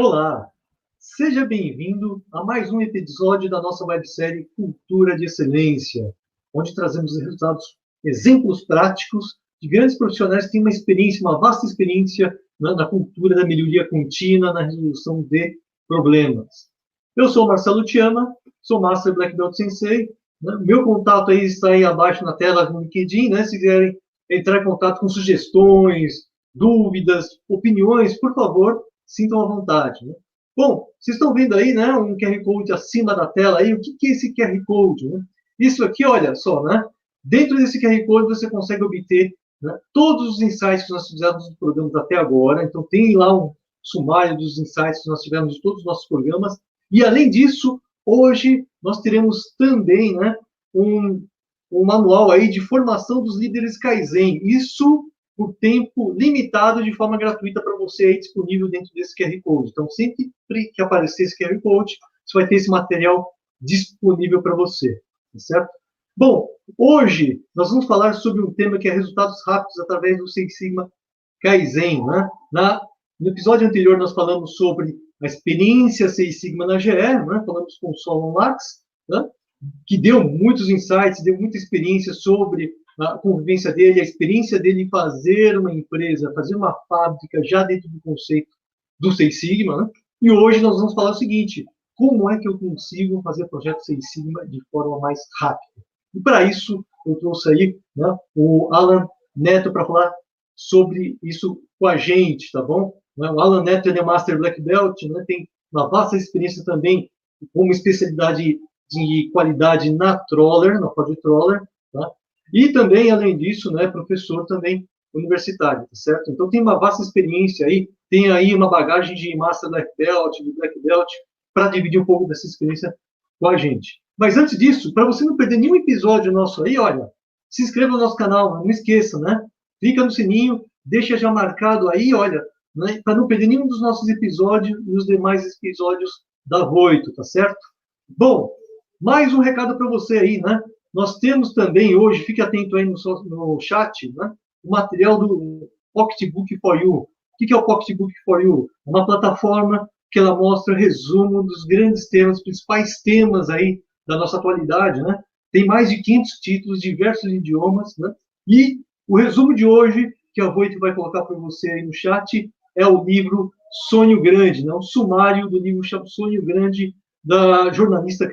Olá, seja bem-vindo a mais um episódio da nossa websérie Cultura de Excelência, onde trazemos resultados, exemplos práticos de grandes profissionais que têm uma experiência, uma vasta experiência na cultura da melhoria contínua, na resolução de problemas. Eu sou Marcelo Tiama, sou Master Black Belt Sensei. Meu contato aí está aí abaixo na tela no LinkedIn, né? Se quiserem entrar em contato com sugestões, dúvidas, opiniões, por favor, sintam à vontade. Né? Bom, vocês estão vendo aí, né, um QR Code acima da tela aí. O que é esse QR Code? Né? Isso aqui, olha só, né? Dentro desse QR Code você consegue obter, né, todos os insights que nós fizemos nos programas até agora. Então tem lá um sumário dos insights que nós tivemos de todos os nossos programas. E além disso, hoje nós teremos também, né, um manual aí de formação dos líderes Kaizen. Isso por tempo limitado, de forma gratuita para você aí, disponível dentro desse QR Code. Então, sempre que aparecer esse QR Code, você vai ter esse material disponível para você, tá certo? Bom, hoje nós vamos falar sobre um tema que é resultados rápidos através do Six Sigma Kaizen. Né? No episódio anterior nós falamos sobre a experiência Six Sigma na GE, né? Falamos com o Solon Lax, né? Que deu muitos insights, deu muita experiência sobre a convivência dele, a experiência dele em fazer uma empresa, fazer uma fábrica já dentro do conceito do Six Sigma. Né? E hoje nós vamos falar o seguinte: como é que eu consigo fazer projeto Six Sigma de forma mais rápida? E para isso eu trouxe aí, né, o Alan Neto para falar sobre isso com a gente, tá bom? O Alan Neto ele é Master Black Belt, né, tem uma vasta experiência também como especialidade de qualidade na Troller, na Pod Troller, tá? E também, além disso, né, professor também universitário, tá certo? Então tem uma vasta experiência aí, tem aí uma bagagem de Master Black Belt, de Black Belt, para dividir um pouco dessa experiência com a gente. Mas antes disso, para você não perder nenhum episódio nosso aí, olha, se inscreva no nosso canal, não esqueça, né? Clica no sininho, deixa já marcado aí, olha, né, para não perder nenhum dos nossos episódios e os demais episódios da Voito, tá certo? Bom, mais um recado para você aí, né? Nós temos também hoje, fique atento aí no chat, né? O material do Pocketbook for You. O que é o Pocketbook for You? É uma plataforma que ela mostra resumo dos grandes temas, principais temas aí da nossa atualidade, né? Tem mais de 500 títulos, diversos idiomas, né? E o resumo de hoje, que a Voito vai colocar para você aí no chat, é o livro Sonho Grande, né? Um sumário do livro Sonho Grande, da jornalista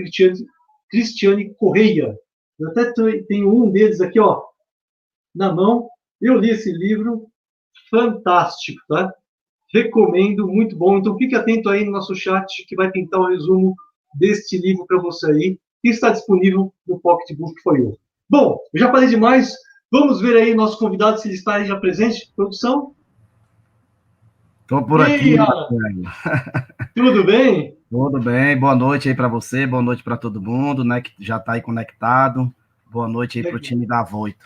Cristiane Correia. Eu até tenho um deles aqui, ó, na mão. Eu li esse livro, fantástico, tá? Recomendo, muito bom. Então fique atento aí no nosso chat que vai pintar o resumo deste livro para você aí, que está disponível no Pocketbook for You. Bom, eu já falei demais. Vamos ver aí nosso convidado, se ele está aí já presente. Produção? Estou por aqui, Marcelo. Tudo bem? Tudo bem, boa noite aí para você, boa noite para todo mundo, né, que já está aí conectado. Boa noite aí para o time da Voito.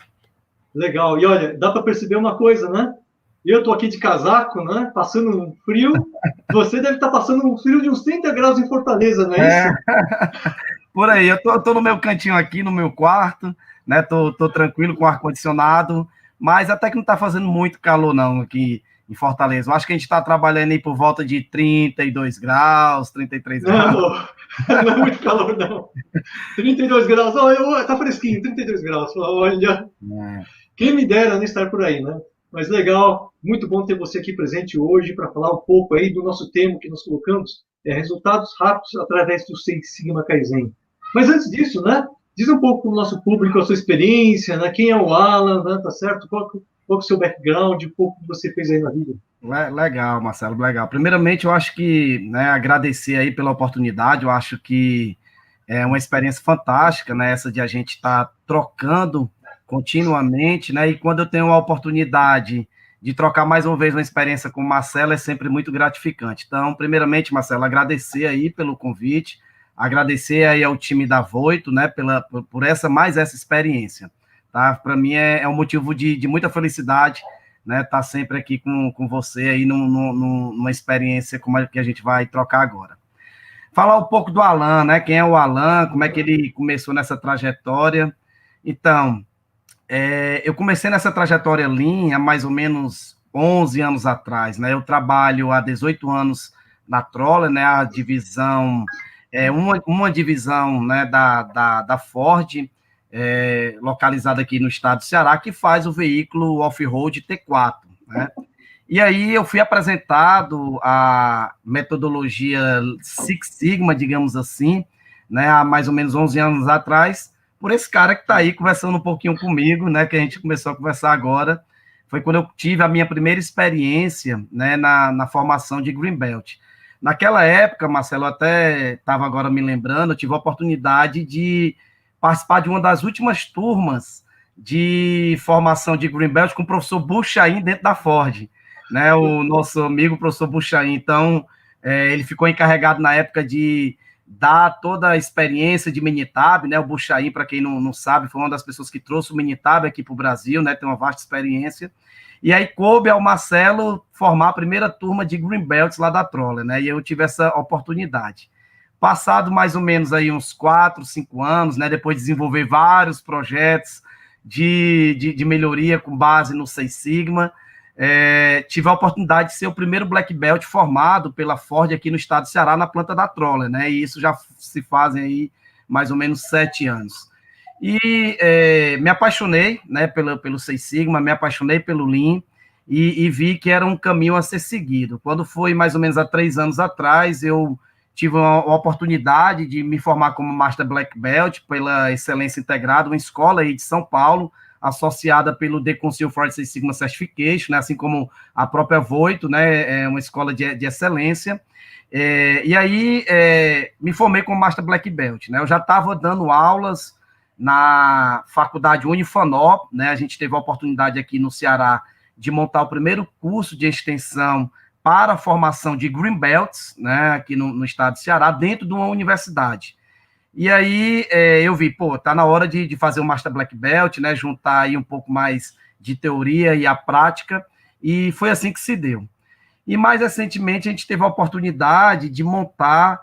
Legal. E olha, dá para perceber uma coisa, né? Eu estou aqui de casaco, né? Passando um frio. Você deve estar passando um frio de uns 30 graus em Fortaleza, não é isso? Por aí, eu tô no meu cantinho aqui, no meu quarto, né? Tô tranquilo com o ar-condicionado, mas até que não está fazendo muito calor, não, aqui em Fortaleza. Eu acho que a gente está trabalhando aí por volta de 32 graus, 33 graus. Não é muito calor, não. 32 graus, oh, tá fresquinho, 32 graus. Olha, quem me dera não estar por aí, né? Mas legal, muito bom ter você aqui presente hoje para falar um pouco aí do nosso tema que nós colocamos, resultados rápidos através do Six Sigma Kaizen. Mas antes disso, né? Diz um pouco para o nosso público a sua experiência, né? Quem é o Alan, né? Tá certo? Qual é o seu background, um pouco que você fez aí na vida? Legal, Marcelo, legal. Primeiramente, eu acho que, né, agradecer aí pela oportunidade, eu acho que é uma experiência fantástica, né, essa de a gente estar trocando continuamente, né, e quando eu tenho a oportunidade de trocar mais uma vez uma experiência com o Marcelo, é sempre muito gratificante. Então, primeiramente, Marcelo, agradecer aí pelo convite, agradecer aí ao time da Voito, né, por essa experiência, tá? Para mim é um motivo de muita felicidade, né, tá sempre aqui com você aí numa experiência como a que a gente vai trocar agora. Falar um pouco do Alan, né, quem é o Alan, como é que ele começou nessa trajetória. Então, eu comecei nessa trajetória Lean há mais ou menos 11 anos atrás, né, eu trabalho há 18 anos na Troller, né, a divisão, uma divisão, né, da Ford, localizada aqui no estado do Ceará, que faz o veículo off-road T4, né? E aí eu fui apresentado a metodologia Six Sigma, digamos assim, né, há mais ou menos 11 anos atrás, por esse cara que está aí conversando um pouquinho comigo, né, que a gente começou a conversar agora. Foi quando eu tive a minha primeira experiência, né, na formação de Greenbelt. Naquela época, Marcelo, eu até estava agora me lembrando, eu tive a oportunidade de participar de uma das últimas turmas de formação de Greenbelt com o professor Buchain dentro da Ford, né, o nosso amigo professor Buchain. Então, ele ficou encarregado na época de dar toda a experiência de Minitab, né, o Buchain, para quem não sabe, foi uma das pessoas que trouxe o Minitab aqui para o Brasil, né, tem uma vasta experiência. E aí coube ao Marcelo formar a primeira turma de Greenbelts lá da Troller, né, e eu tive essa oportunidade. Passado mais ou menos aí uns 4, 5 anos, né, depois de desenvolver vários projetos de melhoria com base no Seis Sigma, tive a oportunidade de ser o primeiro Black Belt formado pela Ford aqui no estado do Ceará, na planta da Troller, né? E isso já se fazem aí mais ou menos 7 anos. E me apaixonei, né, pelo Seis Sigma, me apaixonei pelo Lean e vi que era um caminho a ser seguido. Quando foi mais ou menos há 3 anos atrás, eu tive uma oportunidade de me formar como Master Black Belt pela Excelência Integrada, uma escola aí de São Paulo, associada pelo The Council for Six Sigma Certification, né, assim como a própria Voito, né, é uma escola de excelência. E aí me formei como Master Black Belt, né, eu já estava dando aulas na faculdade Unifanop, né, a gente teve a oportunidade aqui no Ceará de montar o primeiro curso de extensão para a formação de Green Belts, né, aqui no estado do Ceará, dentro de uma universidade. E aí eu vi, tá na hora de fazer o Master Black Belt, né, juntar aí um pouco mais de teoria e a prática, e foi assim que se deu. E mais recentemente a gente teve a oportunidade de montar,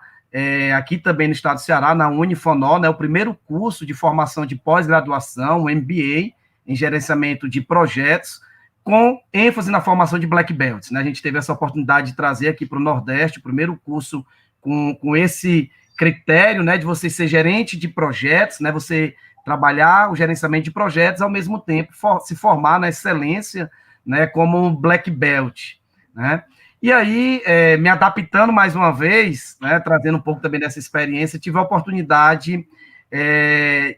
aqui também no estado do Ceará, na Unifonó, né, o primeiro curso de formação de pós-graduação, o MBA, em gerenciamento de projetos, com ênfase na formação de Black Belts, né? A gente teve essa oportunidade de trazer aqui para o Nordeste o primeiro curso com esse critério, né, de você ser gerente de projetos, né, você trabalhar o gerenciamento de projetos, ao mesmo tempo se formar na excelência, né, como Black Belt, né? E aí, me adaptando mais uma vez, né, trazendo um pouco também dessa experiência, tive a oportunidade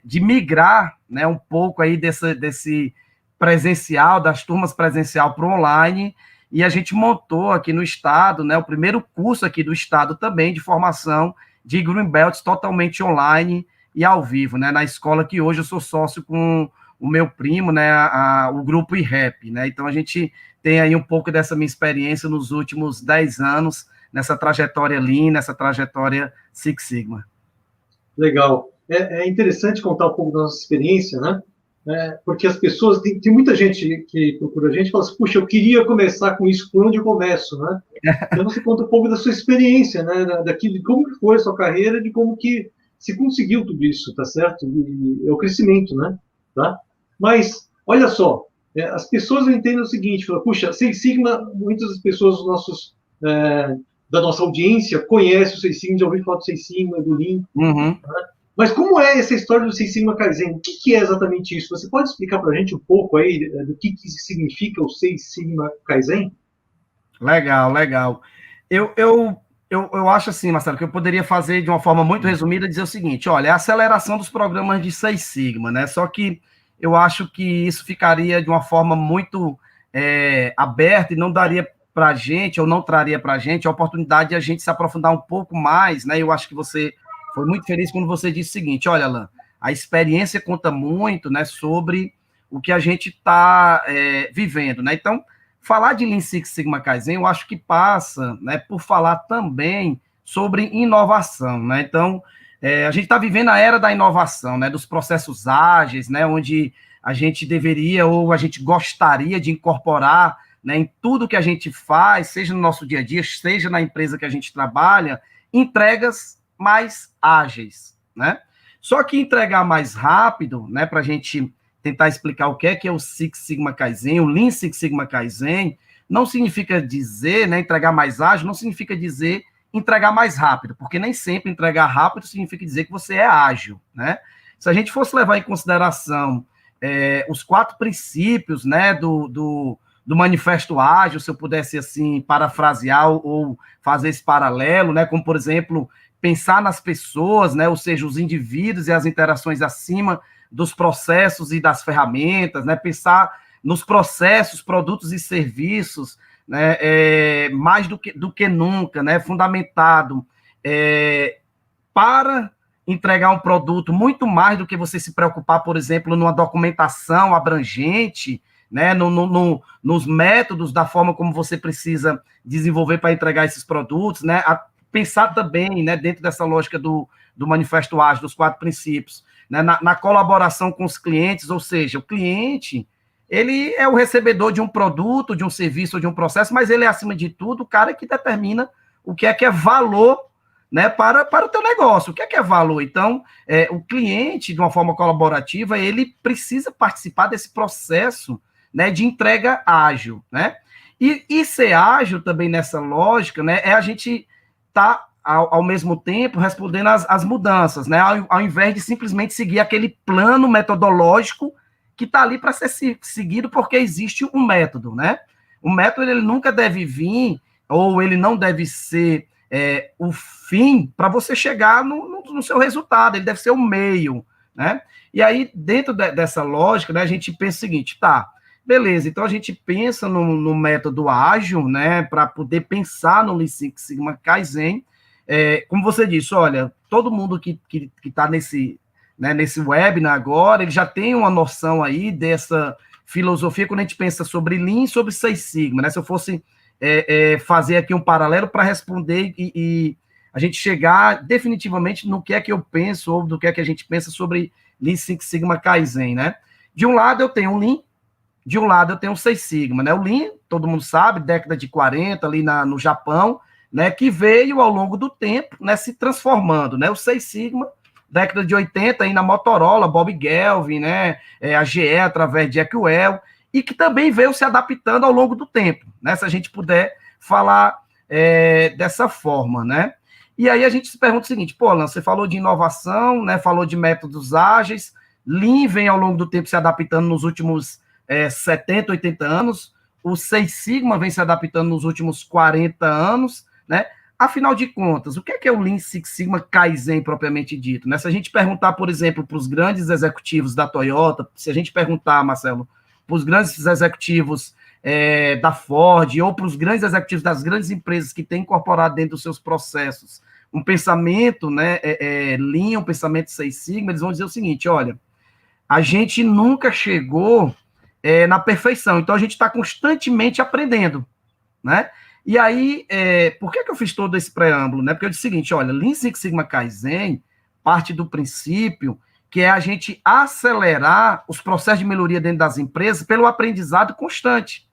de migrar, né, um pouco aí desse presencial, das turmas presencial para o online, e a gente montou aqui no estado, né, o primeiro curso aqui do estado também de formação de Green Belts totalmente online e ao vivo, né, na escola que hoje eu sou sócio com o meu primo, né, o grupo IREP, né, então a gente tem aí um pouco dessa minha experiência nos últimos 10 anos, nessa trajetória Lean, nessa trajetória Six Sigma. Legal. É interessante contar um pouco da nossa experiência, né, porque as pessoas, tem muita gente que procura a gente e fala assim, puxa, eu queria começar com isso, por onde eu começo, né? Então você conta um pouco da sua experiência, né? De como que foi a sua carreira, de como que se conseguiu tudo isso, tá certo? E é o crescimento, né? Tá? Mas, olha só, as pessoas entendem o seguinte, falam, puxa, Seis Sigma, muitas das pessoas da nossa audiência conhecem o Seis Sigma, já ouviram falar do Seis Sigma, do Lean, Uhum. né? Mas como é essa história do Seis Sigma Kaizen? O que é exatamente isso? Você pode explicar para a gente um pouco aí do que significa o Seis Sigma Kaizen? Legal, legal. Eu acho assim, Marcelo, que eu poderia fazer de uma forma muito resumida, dizer o seguinte, olha, é a aceleração dos programas de Seis Sigma, né? Só que eu acho que isso ficaria de uma forma muito aberta e não daria para a gente, ou não traria para a gente, a oportunidade de a gente se aprofundar um pouco mais, né? Eu acho que você foi muito feliz quando você disse o seguinte, olha, Alan, a experiência conta muito, né, sobre o que a gente está vivendo, né? Então, falar de Lean Six Sigma Kaizen, eu acho que passa, né, por falar também sobre inovação, né? Então, a gente está vivendo a era da inovação, né, dos processos ágeis, né, onde a gente deveria ou a gente gostaria de incorporar, né, em tudo que a gente faz, seja no nosso dia a dia, seja na empresa que a gente trabalha, entregas mais ágeis, né? Só que entregar mais rápido, né, para a gente tentar explicar o que é o Six Sigma Kaizen, o Lean Six Sigma Kaizen, não significa dizer, né, entregar mais ágil, não significa dizer entregar mais rápido, porque nem sempre entregar rápido significa dizer que você é ágil, né? Se a gente fosse levar em consideração os 4 princípios, né, do manifesto ágil, se eu pudesse, assim, parafrasear ou fazer esse paralelo, né, como, por exemplo, pensar nas pessoas, né, ou seja, os indivíduos e as interações acima dos processos e das ferramentas, né, pensar nos processos, produtos e serviços, né, mais do que nunca, né, fundamentado para entregar um produto muito mais do que você se preocupar, por exemplo, numa documentação abrangente, né, nos métodos da forma como você precisa desenvolver para entregar esses produtos, né, pensar também, né, dentro dessa lógica do Manifesto Ágil, dos 4 princípios, né, na colaboração com os clientes, ou seja, o cliente, ele é o recebedor de um produto, de um serviço ou de um processo, mas ele é, acima de tudo, o cara que determina o que é valor, né, para o teu negócio. O que é valor? Então, o cliente, de uma forma colaborativa, ele precisa participar desse processo, né, de entrega ágil, né? E ser ágil também nessa lógica, né, é a gente estar, ao mesmo tempo, respondendo às mudanças, né, ao invés de simplesmente seguir aquele plano metodológico que está ali para ser seguido porque existe um método, né? O método, ele nunca deve vir, ou ele não deve ser o fim para você chegar no seu resultado, ele deve ser o meio, né? E aí, dentro dessa lógica, né, a gente pensa o seguinte, tá, beleza, então a gente pensa no método ágil, né, para poder pensar no Lean Six Sigma Kaizen, como você disse, olha, todo mundo que está nesse webinar agora, ele já tem uma noção aí dessa filosofia quando a gente pensa sobre Lean e sobre Six Sigma, né? Se eu fosse fazer aqui um paralelo para responder e a gente chegar definitivamente no que é que eu penso ou do que é que a gente pensa sobre Lean Six Sigma Kaizen, né? De um lado eu tenho o Lean, de um lado eu tenho o Six Sigma, né? O Lean, todo mundo sabe, década de 40 ali no Japão, né? Que veio ao longo do tempo, né? Se transformando, né? O Six Sigma, década de 80 aí na Motorola, Bob Gelvin, né? A GE através de Jack Welch, e que também veio se adaptando ao longo do tempo, né? Se a gente puder falar dessa forma, né? E aí a gente se pergunta o seguinte, pô, Alan, você falou de inovação, né? Falou de métodos ágeis, Lean vem ao longo do tempo se adaptando nos últimos 70, 80 anos, o Six Sigma vem se adaptando nos últimos 40 anos, né? Afinal de contas, o que é o Lean Six Sigma Kaizen propriamente dito, né? Se a gente perguntar, por exemplo, para os grandes executivos da Toyota, se a gente perguntar, Marcelo, para os grandes executivos da Ford ou para os grandes executivos das grandes empresas que têm incorporado dentro dos seus processos um pensamento, né, Lean, um pensamento Six Sigma, eles vão dizer o seguinte, olha, a gente nunca chegou na perfeição, então a gente está constantemente aprendendo, né? E aí, por que eu fiz todo esse preâmbulo, né? Porque eu disse o seguinte, olha, Lean Six Sigma Kaizen parte do princípio que é a gente acelerar os processos de melhoria dentro das empresas pelo aprendizado constante.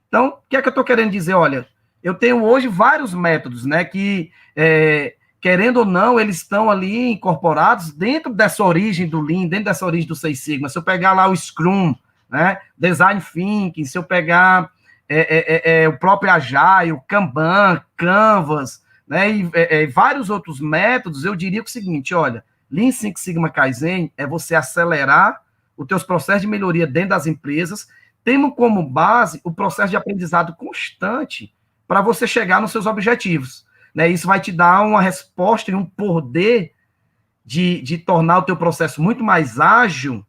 Então, o que é que eu estou querendo dizer? Olha, eu tenho hoje vários métodos, né, que, querendo ou não, eles estão ali incorporados dentro dessa origem do Lean, dentro dessa origem do Six Sigma. Se eu pegar lá o Scrum, né, Design Thinking, se eu pegar o próprio Agile, o Kanban, Canvas, né, e vários outros métodos, eu diria o seguinte, olha, Lean Six Sigma Kaizen é você acelerar os teus processos de melhoria dentro das empresas, tendo como base o processo de aprendizado constante para você chegar nos seus objetivos. Né? Isso vai te dar uma resposta e um poder de tornar o teu processo muito mais ágil,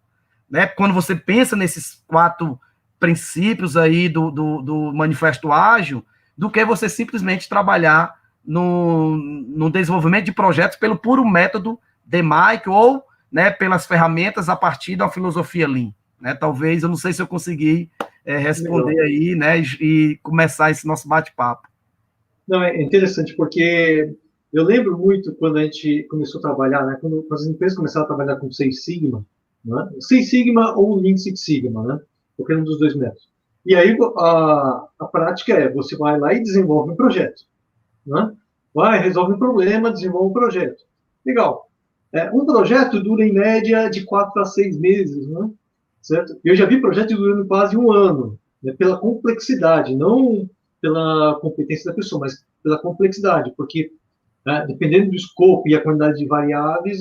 né? Quando você pensa nesses 4 princípios aí do Manifesto Ágil, do que você simplesmente trabalhar no desenvolvimento de projetos pelo puro método DMAIC ou, né, pelas ferramentas a partir da filosofia Lean. Né? Talvez, eu não sei se eu consegui responder aí, né, e começar esse nosso bate-papo. Não, é interessante, porque eu lembro muito quando a gente começou a trabalhar, né, quando as empresas começaram a trabalhar com Six Sigma, né, Six Sigma ou Lean Six Sigma, né, qualquer um dos dois métodos. E aí a prática é, você vai lá e desenvolve um projeto. Né? Vai, resolve um problema, desenvolve um projeto. Legal. Um projeto dura, em média, de 4 a 6 meses, né? Certo? Eu já vi projetos durando quase um ano, né? Pela complexidade, não pela competência da pessoa, mas pela complexidade, porque né? Dependendo do escopo e a quantidade de variáveis,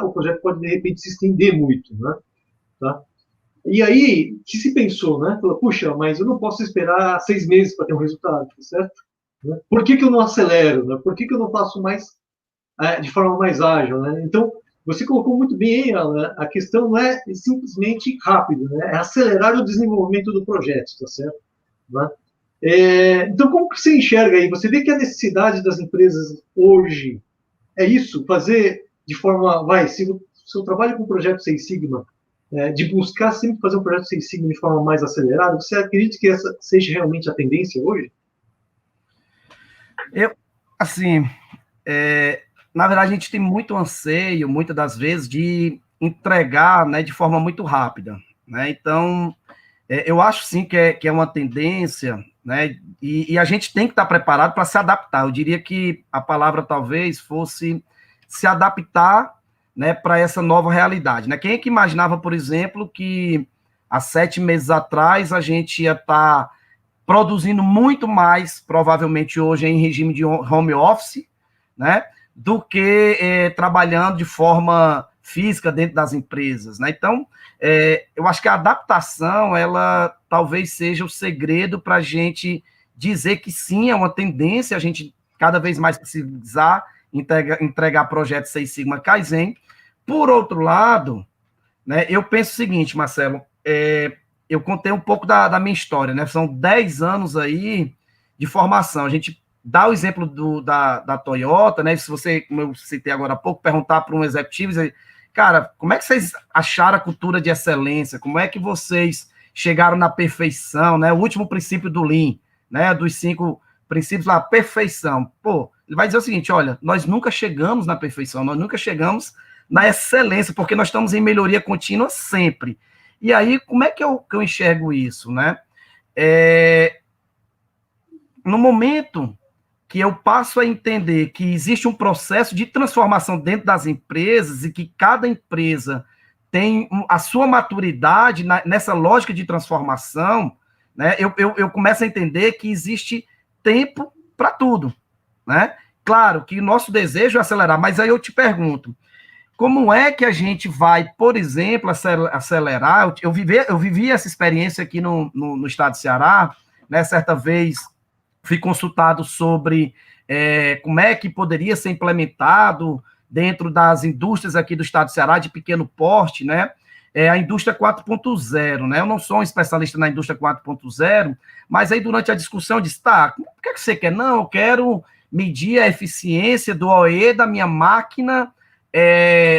o projeto pode, de repente, se estender muito, né? Tá? E aí, que se pensou, né? Falou, puxa, mas eu não posso esperar 6 meses para ter um resultado, certo? Por que eu não acelero? Né? Por que eu não faço mais de forma mais ágil? Né? Então, você colocou muito bem, Alan, a questão não é simplesmente rápido, né? É acelerar o desenvolvimento do projeto, tá certo? Né? Então, como que você enxerga aí? Você vê que a necessidade das empresas hoje é isso, fazer de forma, se eu trabalho com o projeto Seis Sigma, de buscar sempre fazer um projeto Seis Sigma de forma mais acelerada, você acredita que essa seja realmente a tendência hoje? Eu, assim, na verdade, a gente tem muito anseio, muitas das vezes, de entregar, né, de forma muito rápida, né? Então, eu acho sim que é uma tendência, né? E a gente tem que estar preparado para se adaptar. Eu diria que a palavra talvez fosse se adaptar, né, para essa nova realidade, né? Quem é que imaginava, por exemplo, que há 7 meses atrás a gente ia estar produzindo muito mais, provavelmente hoje em regime de home office, né, do que trabalhando de forma física dentro das empresas, né? Então, eu acho que a adaptação, ela talvez seja o segredo para a gente dizer que sim, é uma tendência a gente cada vez mais precisar entregar projetos Seis Sigma Kaizen. Por outro lado, né, eu penso o seguinte, Marcelo, eu contei um pouco da minha história, né? São 10 anos aí de formação. A gente dá o exemplo da Toyota, né? Se você, como eu citei agora há pouco, perguntar para um executivo, dizer, cara, como é que vocês acharam a cultura de excelência? Como é que vocês chegaram na perfeição, né? O último princípio do Lean, né? Dos 5 princípios lá, perfeição. Pô, ele vai dizer o seguinte, olha, nós nunca chegamos na perfeição, nós nunca chegamos na excelência, porque nós estamos em melhoria contínua sempre. E aí, como é que eu enxergo isso, né? No momento que eu passo a entender que existe um processo de transformação dentro das empresas e que cada empresa tem a sua maturidade nessa lógica de transformação, né? Eu começo a entender que existe tempo para tudo, né? Claro que o nosso desejo é acelerar, mas aí eu te pergunto, como é que a gente vai, por exemplo, acelerar? Eu vivi essa experiência aqui no estado de Ceará, né? Certa vez fui consultado sobre como é que poderia ser implementado dentro das indústrias aqui do estado de Ceará, de pequeno porte, né? A indústria 4.0, né? Eu não sou um especialista na indústria 4.0, mas aí durante a discussão eu disse, tá, o que é que você quer? Não, eu quero medir a eficiência do OE da minha máquina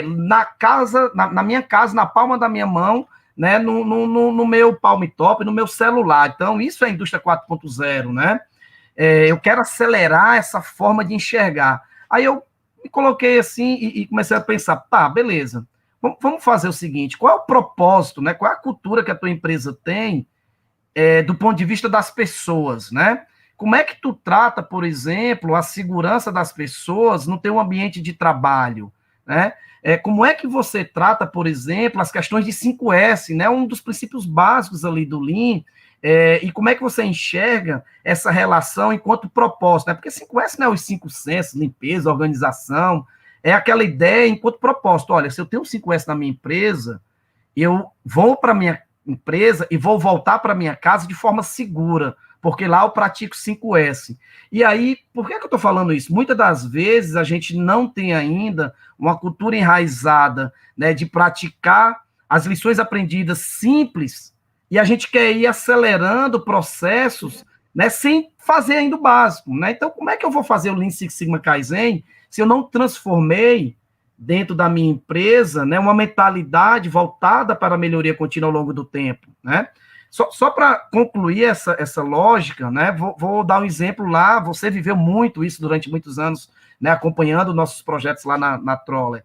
na minha casa, na palma da minha mão, né, no meu palm top, no meu celular. Então, isso é a indústria 4.0, né? Eu quero acelerar essa forma de enxergar. Aí eu me coloquei assim e comecei a pensar, tá, beleza, vamos fazer o seguinte, qual é o propósito, né? Qual é a cultura que a tua empresa tem do ponto de vista das pessoas, né? Como é que tu trata, por exemplo, a segurança das pessoas no teu ambiente de trabalho, né? Como é que você trata, por exemplo, as questões de 5S, né? Um dos princípios básicos ali do Lean, e como é que você enxerga essa relação enquanto propósito, né? Porque 5S não é os 5 sensos, limpeza, organização, é aquela ideia enquanto propósito. Olha, se eu tenho 5S na minha empresa, eu vou para minha empresa e vou voltar para minha casa de forma segura, porque lá eu pratico 5S. E aí, por que eu estou falando isso? Muitas das vezes a gente não tem ainda uma cultura enraizada, né, de praticar as lições aprendidas simples, e a gente quer ir acelerando processos, né, sem fazer ainda o básico, né? Então, como é que eu vou fazer o Lean Six Sigma Kaizen se eu não transformei dentro da minha empresa, né, uma mentalidade voltada para a melhoria contínua ao longo do tempo, né? Só para concluir essa lógica, né, vou dar um exemplo lá, você viveu muito isso durante muitos anos, né, acompanhando nossos projetos lá na Troller.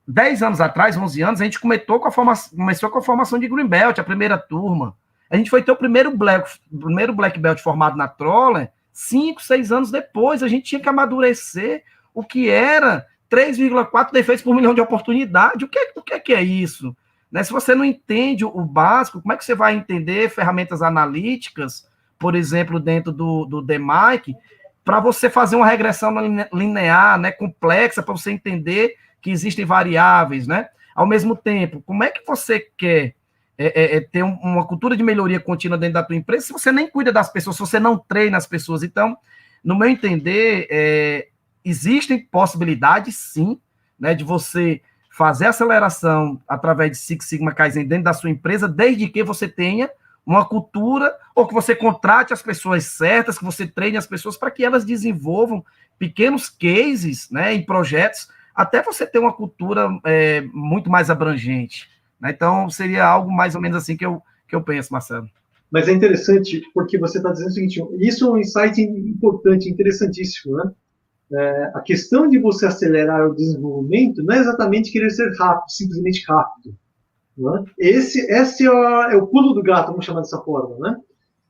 10 anos atrás, 11 anos, a gente começou com a formação de Greenbelt, a primeira turma. A gente foi ter o primeiro Black Belt formado na Troller, 5, 6 anos depois, a gente tinha que amadurecer o que era 3,4 defeitos por milhão de oportunidade. O que é isso? Né? Se você não entende o básico, como é que você vai entender ferramentas analíticas, por exemplo, dentro do DMAIC, para você fazer uma regressão linear, né, complexa, para você entender que existem variáveis, né? Ao mesmo tempo, como é que você quer ter uma cultura de melhoria contínua dentro da tua empresa se você nem cuida das pessoas, se você não treina as pessoas? Então, no meu entender, existem possibilidades, sim, né, de você fazer aceleração através de Six Sigma Kaizen dentro da sua empresa, desde que você tenha uma cultura, ou que você contrate as pessoas certas, que você treine as pessoas para que elas desenvolvam pequenos cases, né, em projetos, até você ter uma cultura muito mais abrangente, né? Então, seria algo mais ou menos assim que eu penso, Marcelo. Mas é interessante, porque você está dizendo o seguinte, isso é um insight importante, interessantíssimo, né? A questão de você acelerar o desenvolvimento não é exatamente querer ser rápido, simplesmente rápido. Né? Esse é o pulo do gato, vamos chamar dessa forma. Né?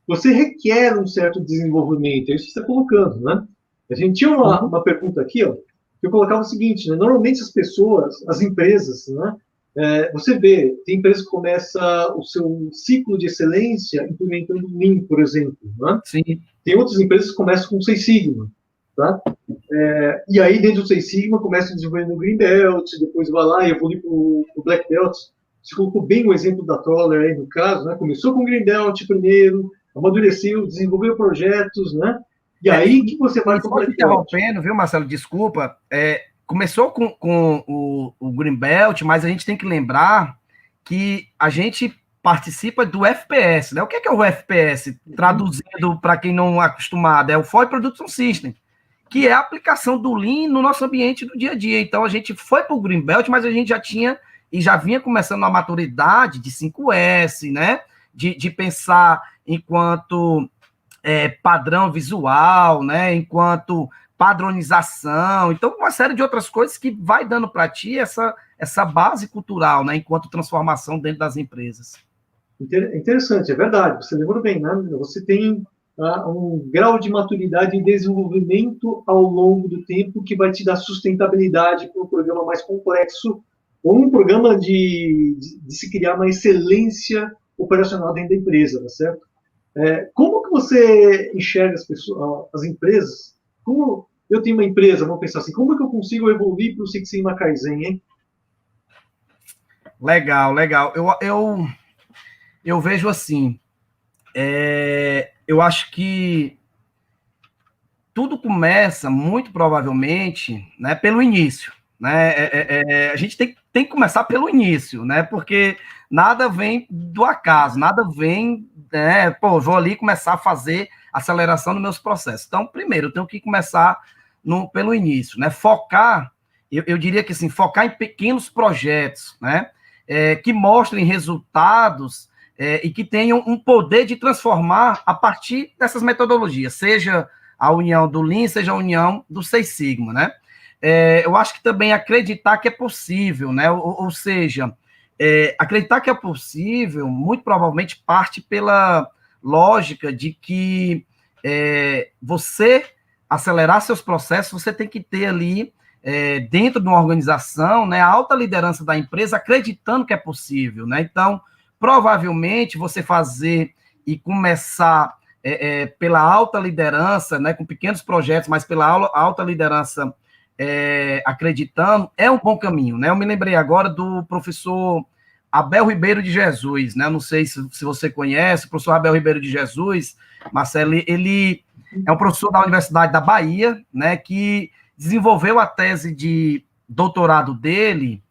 Você requer um certo desenvolvimento, é isso que você está colocando. Né? A gente tinha uma pergunta aqui, ó, que eu colocava o seguinte, né? Normalmente as pessoas, as empresas, né? Você vê, tem empresa que começa o seu ciclo de excelência implementando Lean, por exemplo. Né? Sim. Tem outras empresas que começam com Six Sigma. Tá? E aí, dentro do Six Sigma, começa desenvolvendo o Green Belt, depois vai lá e evolui para o Black Belt. Você colocou bem o exemplo da Toller aí no caso, né? Começou com o Green Belt primeiro, amadureceu, desenvolveu projetos, né? E aí que você vai para o Black Belt. Interrompendo, viu, Marcelo? Desculpa. Começou com o Green Belt, mas a gente tem que lembrar que a gente participa do FPS, né? O que é o FPS? Traduzindo para quem não é acostumado, é o Forward Production System, que é a aplicação do Lean no nosso ambiente do dia a dia. Então, a gente foi para o Green Belt, mas a gente já tinha e já vinha começando a maturidade de 5S, né? De pensar enquanto padrão visual, né? Enquanto padronização. Então, uma série de outras coisas que vai dando para ti essa base cultural, né? Enquanto transformação dentro das empresas. Interessante, é verdade. Você lembrou bem, né? Você tem um grau de maturidade e desenvolvimento ao longo do tempo que vai te dar sustentabilidade para um programa mais complexo ou um programa de se criar uma excelência operacional dentro da empresa, tá certo? Como que você enxerga as pessoas, as empresas? Como eu tenho uma empresa, vamos pensar assim, como que eu consigo evoluir para o Six Sigma Kaizen, hein? Legal. Eu vejo assim, eu acho que tudo começa, muito provavelmente, né, pelo início. Né? A gente tem que começar pelo início, né? Porque nada vem do acaso, nada vem, vou ali começar a fazer aceleração nos meus processos. Então, primeiro, eu tenho que começar pelo início, né? Focar, eu diria que assim, focar em pequenos projetos, né? Que mostrem resultados e que tenham um poder de transformar a partir dessas metodologias, seja a união do Lean, seja a união do Six Sigma, né? Eu acho que também acreditar que é possível, né? Ou seja, acreditar que é possível, muito provavelmente parte pela lógica de que você acelerar seus processos, você tem que ter ali, dentro de uma organização, né, a alta liderança da empresa acreditando que é possível, né? Então, provavelmente, você fazer e começar pela alta liderança, né, com pequenos projetos, mas pela alta liderança acreditando, é um bom caminho, né? Eu me lembrei agora do professor Abel Ribeiro de Jesus, né? Não sei se você conhece, o professor Abel Ribeiro de Jesus, Marcelo, ele é um professor da Universidade da Bahia, né, que desenvolveu a tese de doutorado dele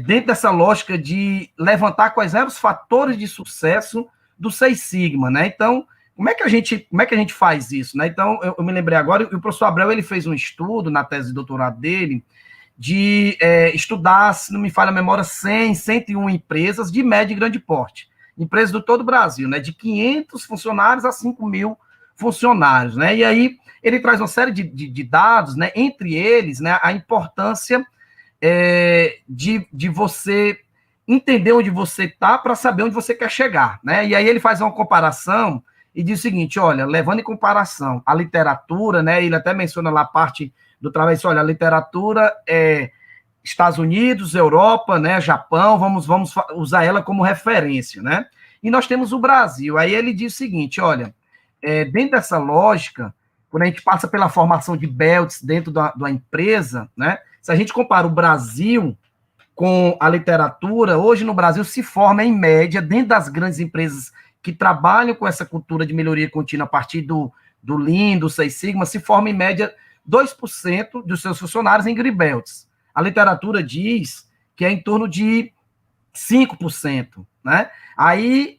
dentro dessa lógica de levantar quais eram os fatores de sucesso do Six Sigma, né? Então, como é que a gente faz isso, né? Então, eu me lembrei agora, e o professor Abreu, ele fez um estudo na tese de doutorado dele, de estudar, se não me falha a memória, 101 empresas de médio e grande porte, empresas do todo o Brasil, né? De 500 funcionários a 5 mil funcionários, né? E aí, ele traz uma série de dados, né? Entre eles, né, a importância de você entender onde você está para saber onde você quer chegar, né? E aí ele faz uma comparação e diz o seguinte, olha, levando em comparação a literatura, né, ele até menciona lá a parte do trabalho, olha, a literatura é Estados Unidos, Europa, né, Japão, vamos usar ela como referência, né? E nós temos o Brasil. Aí ele diz o seguinte, olha, dentro dessa lógica, quando a gente passa pela formação de belts dentro da empresa, né? Se a gente compara o Brasil com a literatura, hoje no Brasil se forma, em média, dentro das grandes empresas que trabalham com essa cultura de melhoria contínua a partir do Lean, do Six Sigma, se forma, em média, 2% dos seus funcionários em Green Belts. A literatura diz que é em torno de 5%, né? Aí,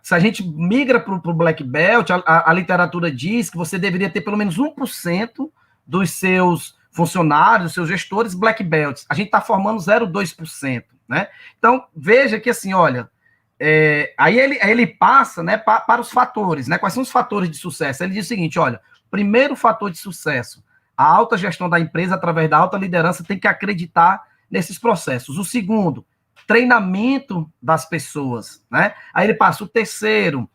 se a gente migra para o Black Belt, a literatura diz que você deveria ter pelo menos 1% dos seus funcionários, dos seus gestores, Black Belts. A gente está formando 0,2%, né? Então, veja que, assim, olha, aí ele passa, né, para os fatores, né? Quais são os fatores de sucesso? Ele diz o seguinte, olha, primeiro fator de sucesso, a alta gestão da empresa, através da alta liderança, tem que acreditar nesses processos. O segundo, treinamento das pessoas, né? Aí ele passa o terceiro,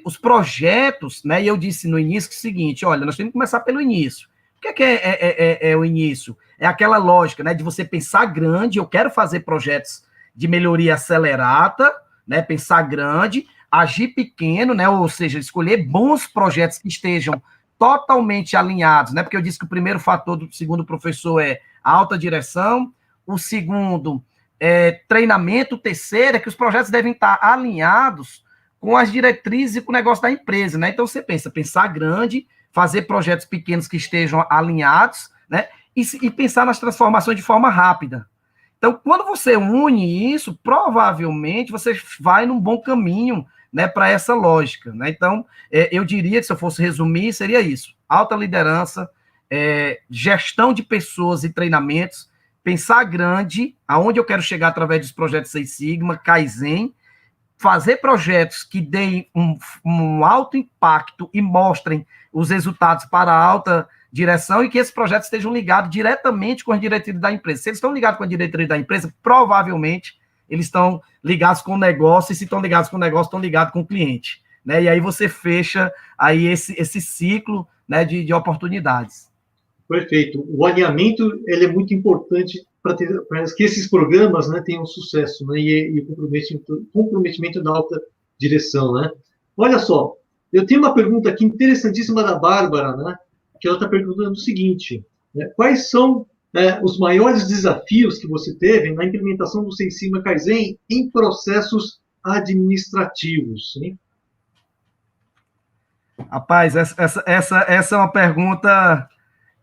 os projetos, né? E eu disse no início que é o seguinte, olha, nós temos que começar pelo início. O que é o início? É aquela lógica, né, de você pensar grande, eu quero fazer projetos de melhoria acelerada, né, pensar grande, agir pequeno, né, ou seja, escolher bons projetos que estejam totalmente alinhados, né, porque eu disse que o primeiro fator do segundo professor é a alta direção, o segundo é treinamento, o terceiro é que os projetos devem estar alinhados com as diretrizes e com o negócio da empresa, né, então você pensar grande, fazer projetos pequenos que estejam alinhados, né, e pensar nas transformações de forma rápida. Então, quando você une isso, provavelmente você vai num bom caminho, né, para essa lógica, né? Então, eu diria que, se eu fosse resumir, seria isso: alta liderança, gestão de pessoas e treinamentos, pensar grande, aonde eu quero chegar através dos projetos Six Sigma, Kaizen, fazer projetos que deem um alto impacto e mostrem os resultados para a alta direção, e que esses projetos estejam ligados diretamente com as diretrizes da empresa. Se eles estão ligados com a diretriz da empresa, provavelmente eles estão ligados com o negócio, e se estão ligados com o negócio, estão ligados com o cliente, né? E aí você fecha aí esse ciclo, né, de oportunidades. Perfeito. O alinhamento, ele é muito importante para que esses programas, né, tenham sucesso, né, e o comprometimento da alta direção, né? Olha só, eu tenho uma pergunta aqui interessantíssima da Bárbara, né, que ela está perguntando o seguinte, né, quais são os maiores desafios que você teve na implementação do Six Sigma Kaizen em processos administrativos? Hein? Rapaz, essa é uma pergunta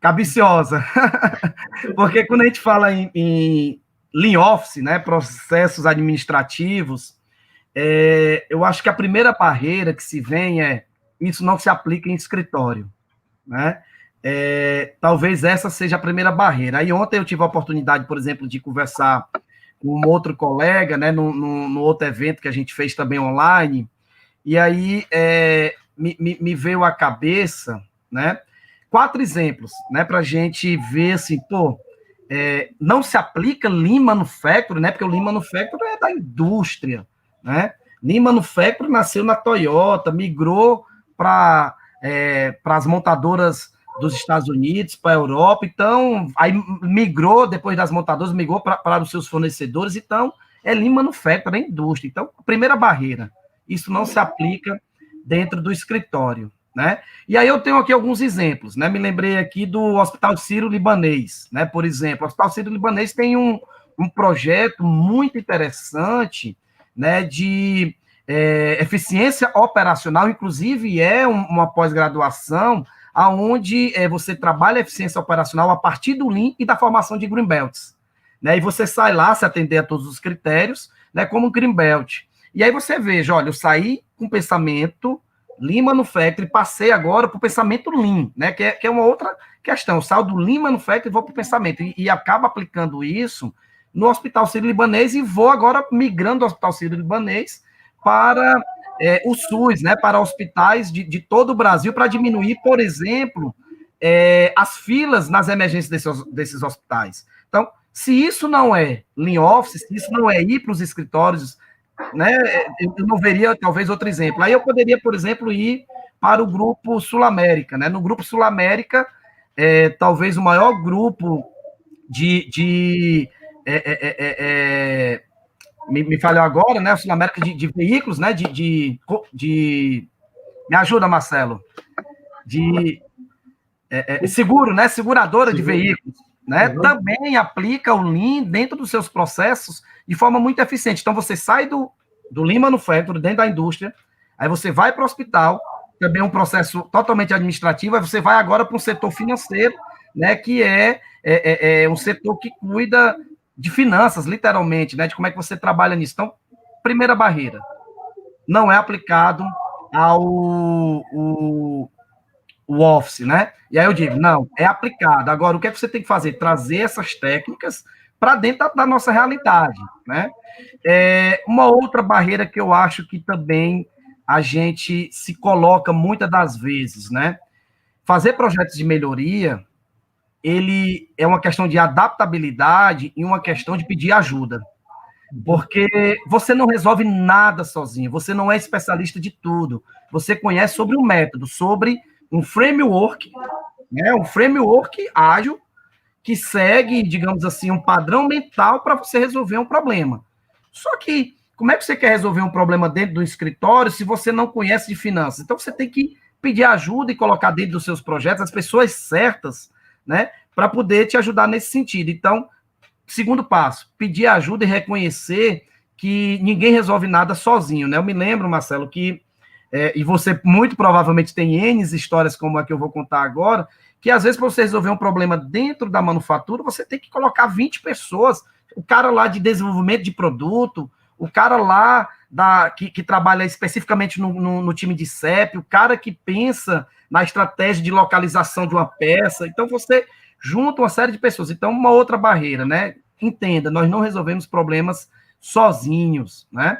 cabiciosa, porque quando a gente fala em Lean Office, né, processos administrativos, eu acho que a primeira barreira que se vem isso não se aplica em escritório, né? Talvez essa seja a primeira barreira. Aí ontem eu tive a oportunidade, por exemplo, de conversar com um outro colega, né, no outro evento que a gente fez também online, e aí me veio à cabeça, né, 4 exemplos, né, para a gente ver assim, não se aplica Lean Manufacturing, né, porque o Lean Manufacturing é da indústria, né? Lean Manufacturing nasceu na Toyota, migrou para as montadoras dos Estados Unidos, para a Europa, então, aí migrou, depois das montadoras, migrou para os seus fornecedores, então, Lean Manufacturing, é indústria. Então, primeira barreira, isso não se aplica dentro do escritório, né? E aí eu tenho aqui alguns exemplos, né? Me lembrei aqui do Hospital Sírio-Libanês, né? Por exemplo, o Hospital Sírio-Libanês tem um projeto muito interessante, né, de eficiência operacional, inclusive uma pós-graduação aonde você trabalha a eficiência operacional a partir do Lean e da formação de Green Belts, né? E você sai lá, se atender a todos os critérios, né, como Green Belt. E aí você veja, olha, eu saí com pensamento Lean Manufacturing, passei agora para o pensamento Lean, né, que é uma outra questão. Eu saio do Lean Manufacturing e vou para o pensamento, e acabo aplicando isso no Hospital Sírio-Libanês, e vou agora migrando do Hospital Sírio-Libanês para o SUS, né, para hospitais de todo o Brasil, para diminuir, por exemplo, as filas nas emergências desses hospitais. Então, se isso não é Lean Office, se isso não é ir para os escritórios, né, eu não veria, talvez, outro exemplo. Aí eu poderia, por exemplo, ir para o Grupo Sul-América, né? No Grupo Sul-América, talvez o maior grupo me falhou agora, né? Sul-América de veículos, né? Me ajuda, Marcelo. de seguro, né? Seguradora de veículos, né? Também aplica o Lean dentro dos seus processos de forma muito eficiente. Então, você sai do Lean Manufacturing, dentro da indústria, aí você vai para o hospital, também um processo totalmente administrativo, aí você vai agora para um setor financeiro, né? Que é um setor que cuida de finanças, literalmente, né? De como é que você trabalha nisso. Então, primeira barreira, não é aplicado o Office, né? E aí eu digo, não, é aplicado. Agora, o que é que você tem que fazer? Trazer essas técnicas para dentro da nossa realidade, né? Uma outra barreira que eu acho que também a gente se coloca muitas das vezes, né? Fazer projetos de melhoria, ele é uma questão de adaptabilidade e uma questão de pedir ajuda. Porque você não resolve nada sozinho, você não é especialista de tudo. Você conhece sobre um método, sobre um framework, né, um framework ágil que segue, digamos assim, um padrão mental para você resolver um problema. Só que, como é que você quer resolver um problema dentro do escritório se você não conhece de finanças? Então, você tem que pedir ajuda e colocar dentro dos seus projetos as pessoas certas, né, para poder te ajudar nesse sentido. Então, segundo passo, pedir ajuda e reconhecer que ninguém resolve nada sozinho, né? Eu me lembro, Marcelo, que, e você muito provavelmente tem N histórias como a que eu vou contar agora, que às vezes para você resolver um problema dentro da manufatura, você tem que colocar 20 pessoas, o cara lá de desenvolvimento de produto, o cara lá que trabalha especificamente no time de CEP, o cara que pensa na estratégia de localização de uma peça. Então, você junta uma série de pessoas. Então, uma outra barreira, né? Entenda, nós não resolvemos problemas sozinhos, né?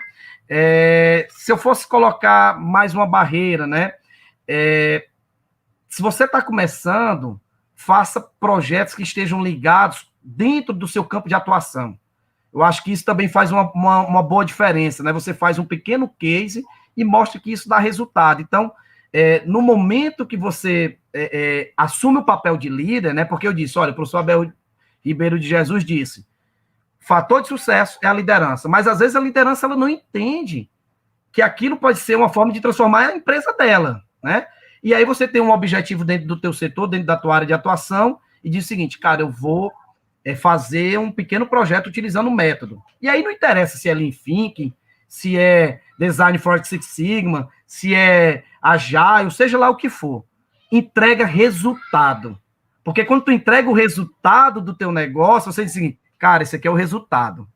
Se eu fosse colocar mais uma barreira, né? Se você está começando, faça projetos que estejam ligados dentro do seu campo de atuação. Eu acho que isso também faz uma boa diferença, né? Você faz um pequeno case e mostra que isso dá resultado. Então, no momento que você assume o papel de líder, né? Porque eu disse, olha, o professor Abel Ribeiro de Jesus disse, fator de sucesso é a liderança, mas às vezes a liderança ela não entende que aquilo pode ser uma forma de transformar a empresa dela, né? E aí você tem um objetivo dentro do teu setor, dentro da tua área de atuação, e diz o seguinte, cara, eu vou fazer um pequeno projeto utilizando o método. E aí não interessa se é Lean Thinking, se é Design for Six Sigma, se é Agile, seja lá o que for. Entrega resultado. Porque quando tu entrega o resultado do teu negócio, você diz assim, cara, esse aqui é o resultado.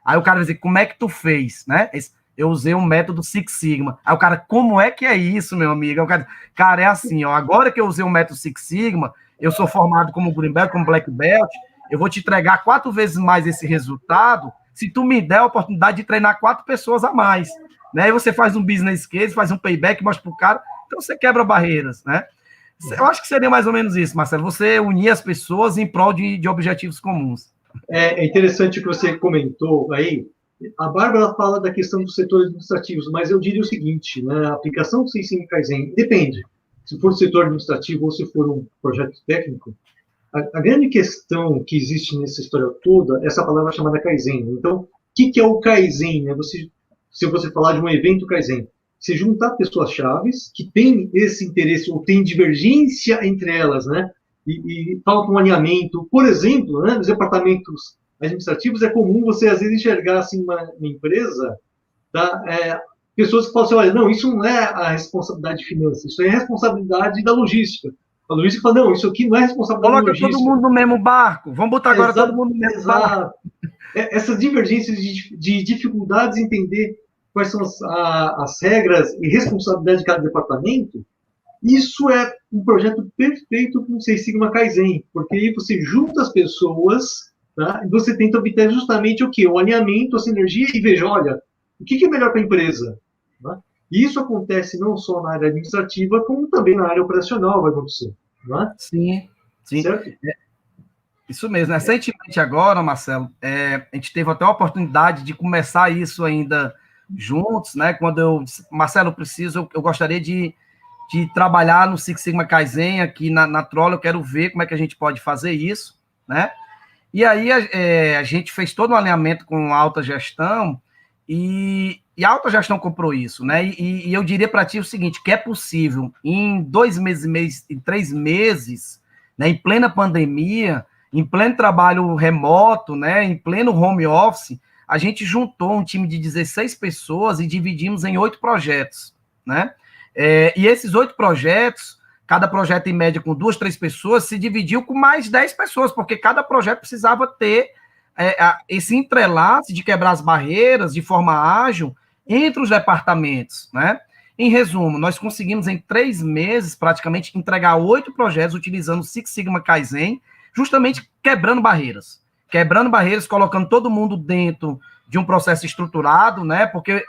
Aí o cara vai dizer, como é que tu fez, né? Eu usei um método Six Sigma. Aí o cara, como é que é isso, meu amigo? Aí o cara, é assim, ó, agora que eu usei o método Six Sigma, eu sou formado como Green Belt, como Black Belt, eu vou te entregar 4 vezes mais esse resultado se tu me der a oportunidade de treinar 4 pessoas a mais. Né? Aí você faz um business case, faz um payback, mostra pro cara, então você quebra barreiras, né? Eu acho que seria mais ou menos isso, Marcelo, você unir as pessoas em prol de objetivos comuns. É interessante o que você comentou aí. A Bárbara fala da questão dos setores administrativos, mas eu diria o seguinte, né, a aplicação do Six Sigma Kaizen depende, se for setor administrativo ou se for um projeto técnico, a grande questão que existe nessa história toda é essa palavra chamada Kaizen. Então, o que é o Kaizen? Né? Se você falar de um evento Kaizen, você juntar pessoas-chave que têm esse interesse ou têm divergência entre elas, né? E falta um alinhamento. Por exemplo, né, nos departamentos administrativos é comum você, às vezes, enxergar assim, uma empresa, tá? Pessoas que falam assim, olha, não, isso não é a responsabilidade de finanças, isso é a responsabilidade da logística. A logística fala, não, isso aqui não é responsabilidade da logística. Coloca todo mundo no mesmo barco. Vamos botar agora todo mundo no mesmo barco. Essas divergências de dificuldades em entender quais são as regras e responsabilidade de cada departamento, isso é um projeto perfeito com o Six Sigma Kaizen, porque aí você junta as pessoas, tá? E você tenta obter justamente o quê? O alinhamento, a sinergia, e veja, olha, o que é melhor para a empresa? Tá? E isso acontece não só na área administrativa, como também na área operacional vai acontecer. Tá? Sim, sim. Certo? Isso mesmo. Recentemente agora, Marcelo, a gente teve até a oportunidade de começar isso ainda juntos, né? Quando eu disse, Marcelo, eu gostaria de trabalhar no Six Sigma Kaizen aqui na Troll, eu quero ver como é que a gente pode fazer isso, né? E aí a gente fez todo um alinhamento com a alta gestão e E a autogestão comprou isso, né? E eu diria para ti o seguinte, que é possível, em 2 meses, em 3 meses, né, em plena pandemia, em pleno trabalho remoto, né, em pleno home office, a gente juntou um time de 16 pessoas e dividimos em 8 projetos, né? E esses 8 projetos, cada projeto em média com 2, 3 pessoas, se dividiu com mais 10 pessoas, porque cada projeto precisava ter esse entrelace de quebrar as barreiras de forma ágil entre os departamentos, né? Em resumo, nós conseguimos em 3 meses praticamente entregar 8 projetos utilizando o Six Sigma Kaizen, justamente quebrando barreiras, colocando todo mundo dentro de um processo estruturado, né? Porque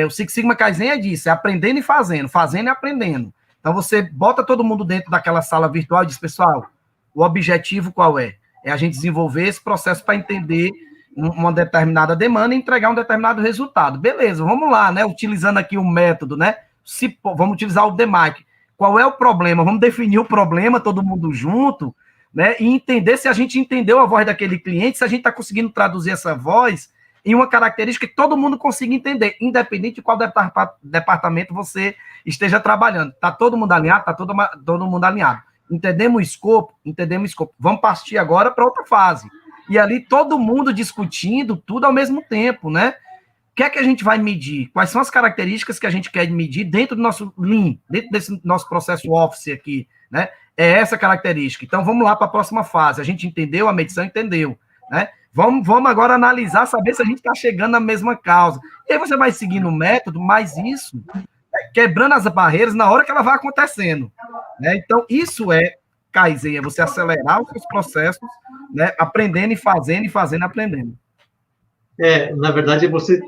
o Six Sigma Kaizen é disso, é aprendendo e fazendo, fazendo e aprendendo. Então você bota todo mundo dentro daquela sala virtual e diz, pessoal, o objetivo qual é? É a gente desenvolver esse processo para entender uma determinada demanda e entregar um determinado resultado. Beleza, vamos lá, né? Utilizando aqui o método, né? Vamos utilizar o DMAIC. Qual é o problema? Vamos definir o problema, todo mundo junto, né? E entender se a gente entendeu a voz daquele cliente, se a gente está conseguindo traduzir essa voz em uma característica que todo mundo consiga entender, independente de qual departamento você esteja trabalhando. Está todo mundo alinhado? Está todo mundo alinhado. Entendemos o escopo? Entendemos o escopo. Vamos partir agora para outra fase. E ali todo mundo discutindo tudo ao mesmo tempo, né? O que é que a gente vai medir? Quais são as características que a gente quer medir dentro do nosso Lean, dentro desse nosso processo Office aqui, né? É essa característica. Então, vamos lá para a próxima fase. A gente entendeu, a medição entendeu, né? Vamos agora analisar, saber se a gente está chegando na mesma causa. E aí você vai seguindo o método, mas isso, quebrando as barreiras na hora que ela vai acontecendo, né? Então, isso é Kaizen, é você acelerar os seus processos, né? Aprendendo e fazendo, aprendendo. Na verdade, você,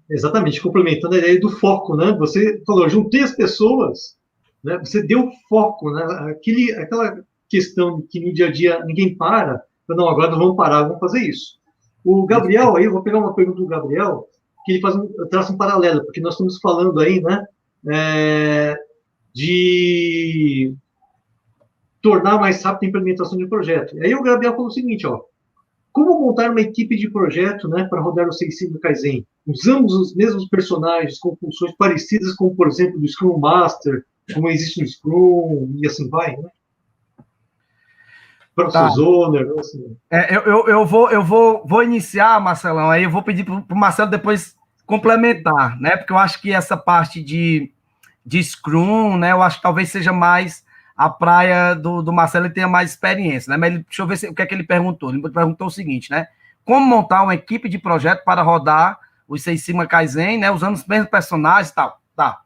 exatamente, complementando a ideia do foco, né? Você falou, juntei as pessoas, né? Você deu foco, né? Aquela questão que no dia a dia ninguém para, não, agora não vamos parar, vamos fazer isso. O Gabriel, aí eu vou pegar uma pergunta do Gabriel, que ele traça um paralelo, porque nós estamos falando aí, né? De tornar mais rápido a implementação de um projeto. E aí o Gabriel falou o seguinte, ó, como montar uma equipe de projeto, né, para rodar o Six Sigma Kaizen? Usamos os mesmos personagens com funções parecidas, como, por exemplo, do Scrum Master, como existe no Scrum, e assim vai, né? Process Owner, assim. Eu vou iniciar, Marcelão, aí eu vou pedir para o Marcelo depois complementar, né? Porque eu acho que essa parte de Scrum, né? Eu acho que talvez seja mais a praia do Marcelo, ele tenha mais experiência, né? Mas deixa eu ver o que é que ele perguntou. Ele perguntou o seguinte, né? Como montar uma equipe de projeto para rodar os Six Sigma Kaizen, né? Usando os mesmos personagens e tal. Tá.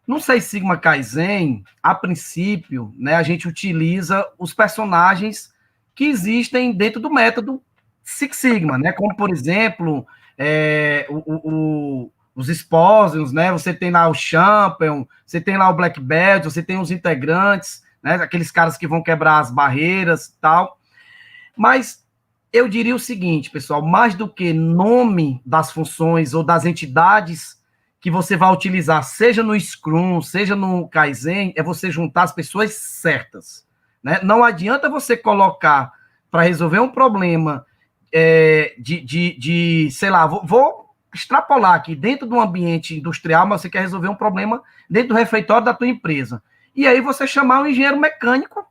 No Six Sigma Kaizen, a princípio, né, a gente utiliza os personagens que existem dentro do método Six Sigma, né? Como, por exemplo, os esposos, né? Você tem lá o champion, você tem lá o black belt, você tem os integrantes, né? Aqueles caras que vão quebrar as barreiras e tal. Mas eu diria o seguinte, pessoal, mais do que nome das funções ou das entidades que você vai utilizar, seja no Scrum, seja no Kaizen, é você juntar as pessoas certas, né? Não adianta você colocar para resolver um problema sei lá, vou extrapolar aqui, dentro de um ambiente industrial, mas você quer resolver um problema dentro do refeitório da tua empresa. E aí você chamar um engenheiro mecânico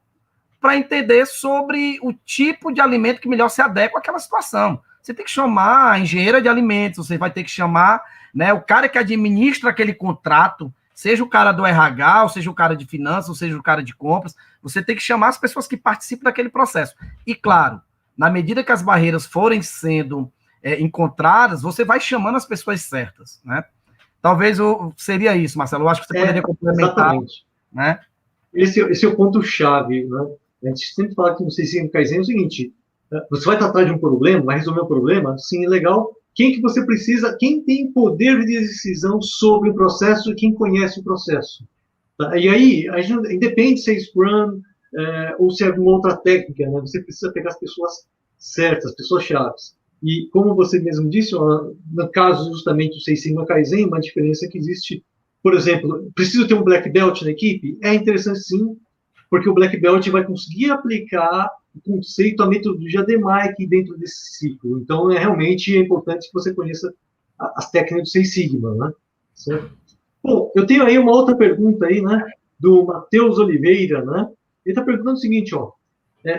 para entender sobre o tipo de alimento que melhor se adequa àquela situação. Você tem que chamar a engenheira de alimentos, você vai ter que chamar, né, o cara que administra aquele contrato, seja o cara do RH, ou seja o cara de finanças, ou seja o cara de compras, você tem que chamar as pessoas que participam daquele processo. E, claro, na medida que as barreiras forem sendo encontradas, você vai chamando as pessoas certas, né? Talvez seria isso, Marcelo. Eu acho que você poderia complementar. Exatamente. Né? Esse é o ponto-chave, né? A gente sempre fala que no Six Sigma Kaizen é o seguinte, você vai tratar de um problema, vai resolver um problema, sim, é legal. Quem que você precisa, quem tem poder de decisão sobre o processo e quem conhece o processo. Tá? E aí, a gente, independe se é Scrum ou se é alguma outra técnica, né? Você precisa pegar as pessoas certas, as pessoas chaves. E como você mesmo disse, no caso justamente do Six Sigma Kaizen, uma diferença que existe, por exemplo, preciso ter um Black Belt na equipe? É interessante sim, porque o Black Belt vai conseguir aplicar o conceito, a metodologia DMAIC dentro desse ciclo. Então, realmente é importante que você conheça as técnicas do Seis Sigma, né? Certo? Bom, eu tenho aí uma outra pergunta aí, né? Do Matheus Oliveira, né? Ele está perguntando o seguinte, ó.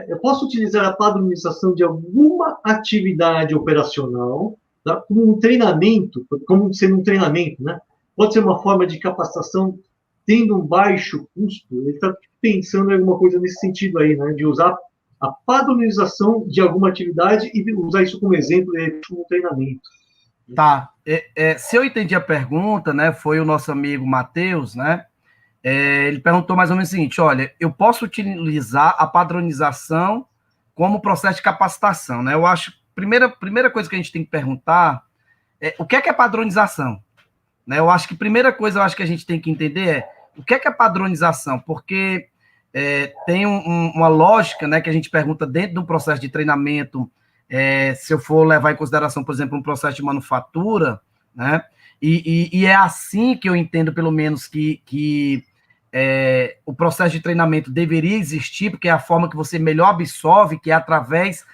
Eu posso utilizar a padronização de alguma atividade operacional, tá, como um treinamento, como sendo um treinamento, né? Pode ser uma forma de capacitação tendo um baixo custo. Ele está pensando em alguma coisa nesse sentido aí, né? De usar a padronização de alguma atividade e usar isso como exemplo de um treinamento. Tá. Se eu entendi a pergunta, né? Foi o nosso amigo Matheus, né? Ele perguntou mais ou menos o seguinte: olha, eu posso utilizar a padronização como processo de capacitação, né? Eu acho, primeira coisa que a gente tem que perguntar é o que é padronização, né? Eu acho que primeira coisa que a gente tem que entender é o que é padronização, porque tem uma lógica, né, que a gente pergunta dentro do processo de treinamento, se eu for levar em consideração, por exemplo, um processo de manufatura, né? E é assim que eu entendo, pelo menos, que o processo de treinamento deveria existir, porque é a forma que você melhor absorve, que é através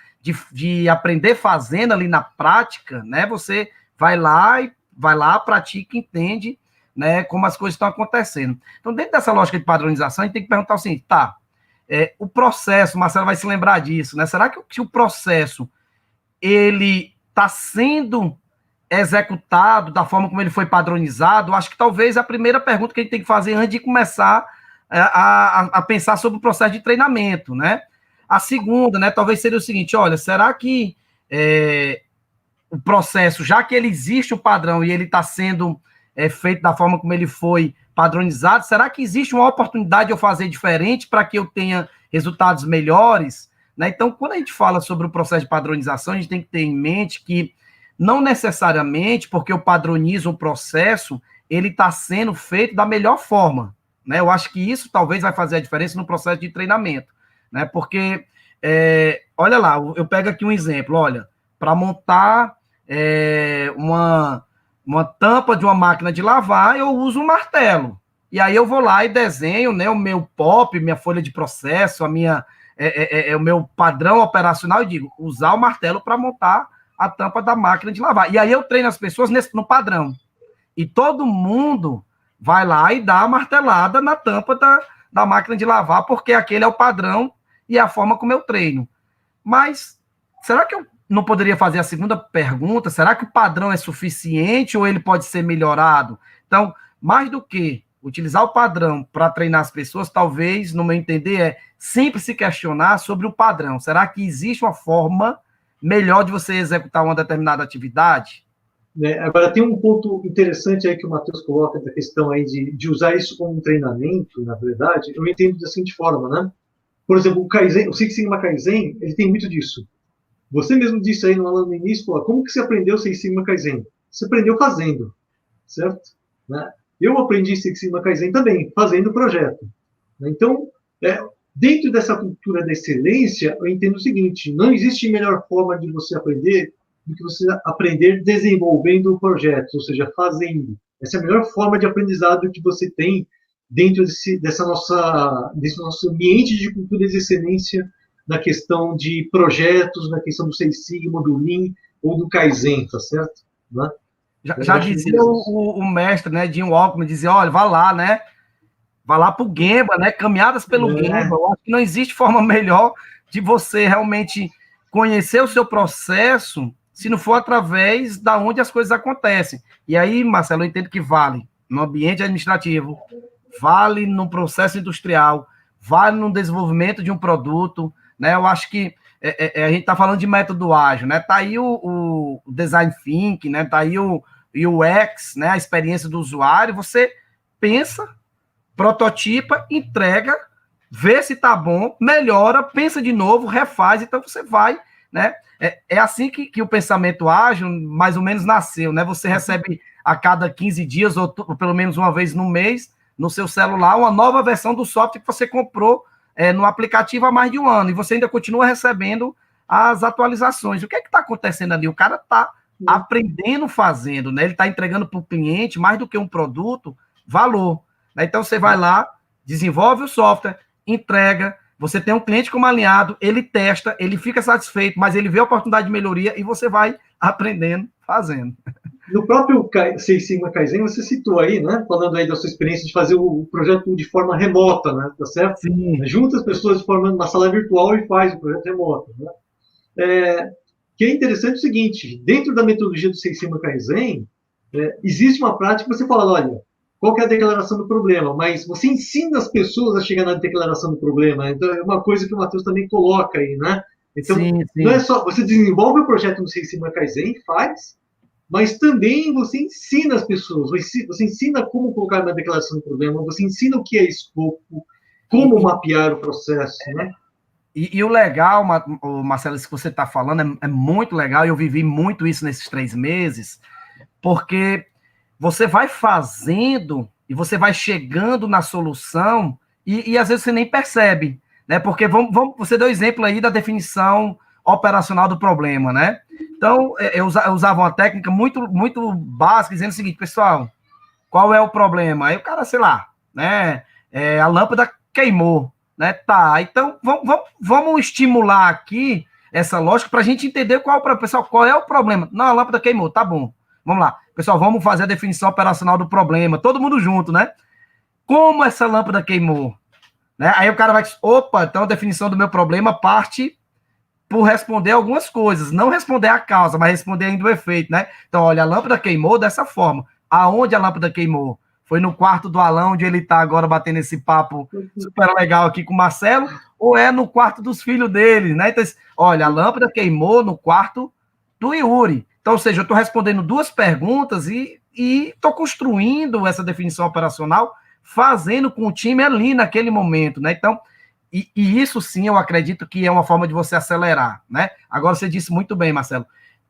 de aprender fazendo ali na prática, né? Você vai lá, pratica, entende, né, como as coisas estão acontecendo. Então, dentro dessa lógica de padronização, a gente tem que perguntar o seguinte, tá, o processo, o Marcelo vai se lembrar disso, né? Será que o processo, ele está sendo executado da forma como ele foi padronizado? Acho que talvez a primeira pergunta que a gente tem que fazer antes de começar a pensar sobre o processo de treinamento, né? A segunda, né, talvez seria o seguinte: olha, será que o processo, já que ele existe o padrão e ele está sendo feito da forma como ele foi padronizado, será que existe uma oportunidade de eu fazer diferente para que eu tenha resultados melhores? Né? Então, quando a gente fala sobre o processo de padronização, a gente tem que ter em mente que não necessariamente porque eu padronizo um processo, ele está sendo feito da melhor forma. Né? Eu acho que isso talvez vai fazer a diferença no processo de treinamento. Né? Porque, olha lá, eu pego aqui um exemplo, olha, para montar uma tampa de uma máquina de lavar, eu uso um martelo. E aí eu vou lá e desenho, né, o meu POP, minha folha de processo, o meu padrão operacional, e digo, usar o martelo para montar a tampa da máquina de lavar. E aí eu treino as pessoas no padrão. E todo mundo vai lá e dá a martelada na tampa da máquina de lavar, porque aquele é o padrão e é a forma como eu treino. Mas será que eu não poderia fazer a segunda pergunta? Será que o padrão é suficiente ou ele pode ser melhorado? Então, mais do que utilizar o padrão para treinar as pessoas, talvez, no meu entender, sempre se questionar sobre o padrão. Será que existe uma forma melhor de você executar uma determinada atividade? Agora, tem um ponto interessante aí que o Matheus coloca, da questão aí de usar isso como um treinamento, na verdade, eu entendo da seguinte forma, né? Por exemplo, o Kaizen, o Six Sigma Kaizen, ele tem muito disso. Você mesmo disse aí no início, como que você aprendeu Six Sigma Kaizen? Você aprendeu fazendo, certo? Né? Eu aprendi Six Sigma Kaizen também, fazendo o projeto. Então, dentro dessa cultura da excelência, eu entendo o seguinte: não existe melhor forma de você aprender do que você aprender desenvolvendo projetos, ou seja, fazendo. Essa é a melhor forma de aprendizado que você tem dentro desse nosso ambiente de cultura de excelência, na questão de projetos, na questão do Seis Sigma, do Lean ou do Kaizen, tá certo? Né? Já dizia o mestre, né, Jim Walkman, dizia, olha, vá lá, né? Vá lá para o Gemba, né? Caminhadas pelo Gemba. Eu acho que não existe forma melhor de você realmente conhecer o seu processo se não for através da onde as coisas acontecem. E aí, Marcelo, eu entendo que vale no ambiente administrativo, vale no processo industrial, vale no desenvolvimento de um produto, né? Eu acho que a gente está falando de método ágil, né? Tá aí o design thinking, né? Tá aí o UX, né? A experiência do usuário. Você pensa, prototipa, entrega, vê se tá bom, melhora, pensa de novo, refaz, então você vai, né? É assim que o pensamento ágil mais ou menos nasceu, né? Você recebe a cada 15 dias, ou pelo menos uma vez no mês, no seu celular, uma nova versão do software que você comprou no aplicativo há mais de um ano, e você ainda continua recebendo as atualizações. O que é que está acontecendo ali? O cara está aprendendo fazendo, né? Ele está entregando para o cliente, mais do que um produto, valor. Então, você vai lá, desenvolve o software, entrega, você tem um cliente como alinhado, ele testa, ele fica satisfeito, mas ele vê a oportunidade de melhoria e você vai aprendendo, fazendo. No próprio Seis Sigma Kaizen, você citou aí, né? Falando aí da sua experiência de fazer o projeto de forma remota, né? Tá certo? Sim, Junta as pessoas de forma numa sala virtual e faz o projeto remoto, né? Que é interessante o seguinte, dentro da metodologia do Seis Sigma Kaizen, existe uma prática que você fala, olha, qual que é a declaração do problema? Mas você ensina as pessoas a chegar na declaração do problema. Então, é uma coisa que o Matheus também coloca aí, né? Então, sim, não é sim. só, você desenvolve o projeto no Seis Sigma Kaizen, faz, mas também você ensina as pessoas, você ensina como colocar na declaração do problema, você ensina o que é escopo, E, como e, mapear o processo, né? e o legal, Marcelo, isso que você está falando é muito legal, e eu vivi muito isso nesses 3 meses, porque você vai fazendo e você vai chegando na solução e às vezes você nem percebe, né? Porque você deu exemplo aí da definição operacional do problema, né? Então, eu usava uma técnica muito básica, dizendo o seguinte, pessoal, qual é o problema? Aí o cara, sei lá, né? A lâmpada queimou, né? Tá, então vamos estimular aqui essa lógica para a gente entender pessoal, qual é o problema. Não, a lâmpada queimou, tá bom. Vamos lá. Pessoal, vamos fazer a definição operacional do problema, todo mundo junto, né? Como essa lâmpada queimou? Né? Aí o cara vai dizer, opa, então a definição do meu problema parte por responder algumas coisas, não responder a causa, mas responder ainda o efeito, né? Então, olha, a lâmpada queimou dessa forma. Aonde a lâmpada queimou? Foi no quarto do Alão, onde ele está agora batendo esse papo super legal aqui com o Marcelo, ou é no quarto dos filhos dele, né? Então, olha, a lâmpada queimou no quarto do Yuri. Então, ou seja, eu estou respondendo duas perguntas e estou construindo essa definição operacional, fazendo com o time ali naquele momento, né? Então, e isso sim eu acredito que é uma forma de você acelerar, né? Agora você disse muito bem, Marcelo,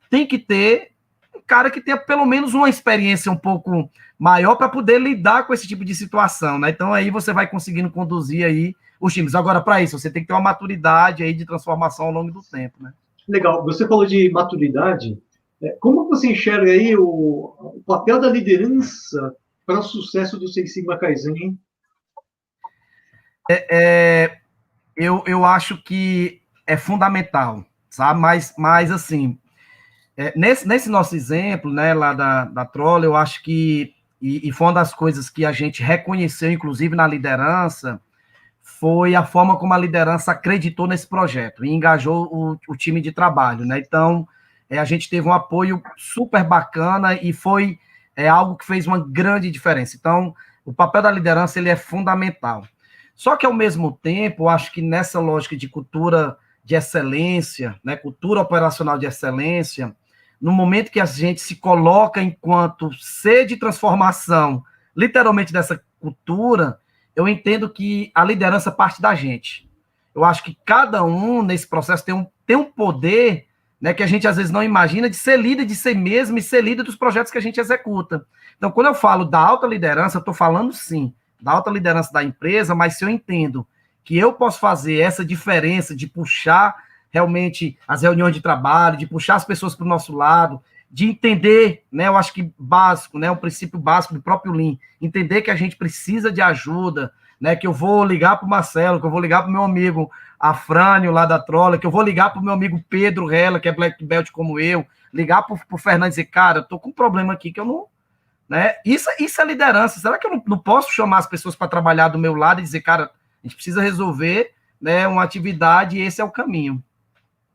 tem que ter um cara que tenha pelo menos uma experiência um pouco maior para poder lidar com esse tipo de situação, né? Então aí você vai conseguindo conduzir aí os times. Agora, para isso, você tem que ter uma maturidade aí de transformação ao longo do tempo, né? Legal. Você falou de maturidade. Como você enxerga aí o papel da liderança para o sucesso do Seis Sigma Kaizen? Eu acho que é fundamental, sabe? Mas assim, nesse nosso exemplo, né, lá da Troll, eu acho que, e foi uma das coisas que a gente reconheceu, inclusive na liderança, foi a forma como a liderança acreditou nesse projeto e engajou o time de trabalho, né? Então, a gente teve um apoio super bacana e foi algo que fez uma grande diferença. Então, o papel da liderança ele é fundamental. Só que, ao mesmo tempo, eu acho que nessa lógica de cultura de excelência, né, cultura operacional de excelência, no momento que a gente se coloca enquanto ser de transformação, literalmente dessa cultura, eu entendo que a liderança parte da gente. Eu acho que cada um nesse processo tem um poder, né, que a gente às vezes não imagina, de ser líder de si mesmo e ser líder dos projetos que a gente executa. Então, quando eu falo da alta liderança, eu estou falando sim da alta liderança da empresa, mas se eu entendo que eu posso fazer essa diferença de puxar realmente as reuniões de trabalho, de puxar as pessoas para o nosso lado, de entender, né, eu acho que básico, né, o princípio básico do próprio Lean, entender que a gente precisa de ajuda, né, que eu vou ligar para o Marcelo, que eu vou ligar para o meu amigo Afrânio, lá da Trolla, que eu vou ligar para o meu amigo Pedro Rella, que é Black Belt como eu, ligar para o Fernando e dizer, cara, eu tô com um problema aqui que eu não... Né? Isso é liderança. Será que eu não posso chamar as pessoas para trabalhar do meu lado e dizer, cara, a gente precisa resolver, né, uma atividade e esse é o caminho?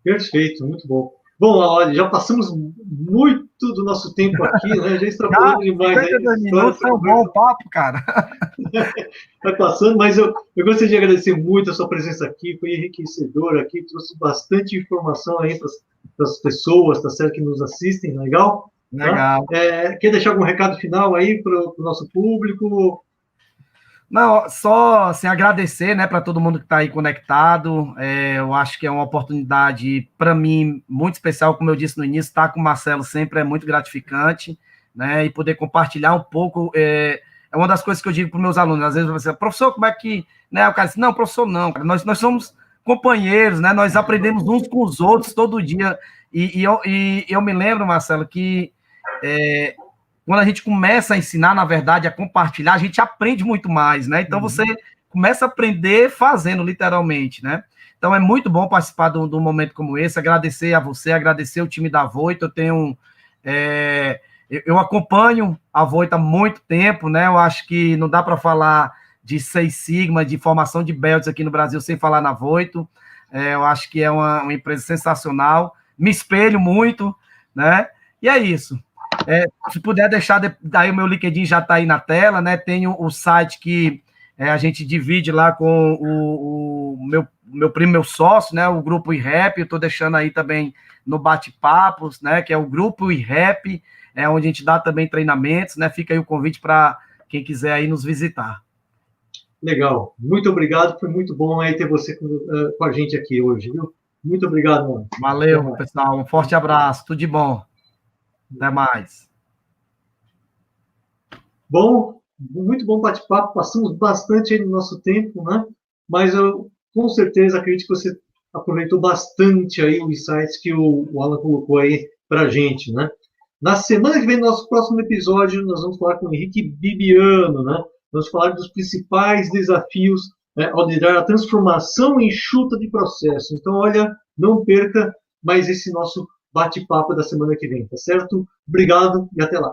Perfeito, muito bom. Bom, olha, já passamos muito do nosso tempo aqui, né? Já Já, extrapolamos demais aí 52 nessa história, minutos essa é um bom conversa papo, cara. vai passando, mas eu gostaria de agradecer muito a sua presença aqui, foi enriquecedor aqui, trouxe bastante informação aí para as pessoas, tá certo, que nos assistem, legal? Tá? Legal. Quer deixar algum recado final aí para o nosso público? Não, só assim, agradecer, né, para todo mundo que está aí conectado. Eu acho que é uma oportunidade, para mim, muito especial, como eu disse no início, estar com o Marcelo sempre é muito gratificante, né, e poder compartilhar um pouco. É uma das coisas que eu digo para os meus alunos, às vezes você, professor, como é que. Né, o cara diz, não, professor, não, cara, nós somos companheiros, né, nós aprendemos uns com os outros todo dia. Eu me lembro, Marcelo, que quando a gente começa a ensinar, na verdade, a compartilhar, a gente aprende muito mais, né? Então, você começa a aprender fazendo, literalmente, né? Então, é muito bom participar de um momento como esse, agradecer a você, agradecer o time da Voito, eu tenho eu acompanho a Voito há muito tempo, né? Eu acho que não dá para falar de Seis Sigma, de formação de belts aqui no Brasil sem falar na Voito. Eu acho que é uma empresa sensacional. Me espelho muito, né? E é isso. Se puder deixar, daí o meu LinkedIn já está aí na tela, né? Tenho o site que a gente divide lá com o meu primo, meu sócio, né? O Grupo IREP, eu estou deixando aí também no bate-papos, né? Que é o Grupo IREP, onde a gente dá também treinamentos, né? Fica aí o convite para quem quiser aí nos visitar. Legal. Muito obrigado. Foi muito bom aí ter você com a gente aqui hoje, viu? Muito obrigado, mano. Valeu, pessoal. Um forte abraço. Tudo de bom. Até mais. Bom, muito bom bate-papo. Passamos bastante aí no nosso tempo, né? Mas eu, com certeza, acredito que você aproveitou bastante aí os insights que o Alan colocou aí para a gente, né? Na semana que vem, no nosso próximo episódio, nós vamos falar com o Henrique Bibiano, né? Vamos falar dos principais desafios, né, ao liderar a transformação enxuta de processos. Então, olha, não perca mais esse nosso bate-papo da semana que vem, tá certo? Obrigado e até lá.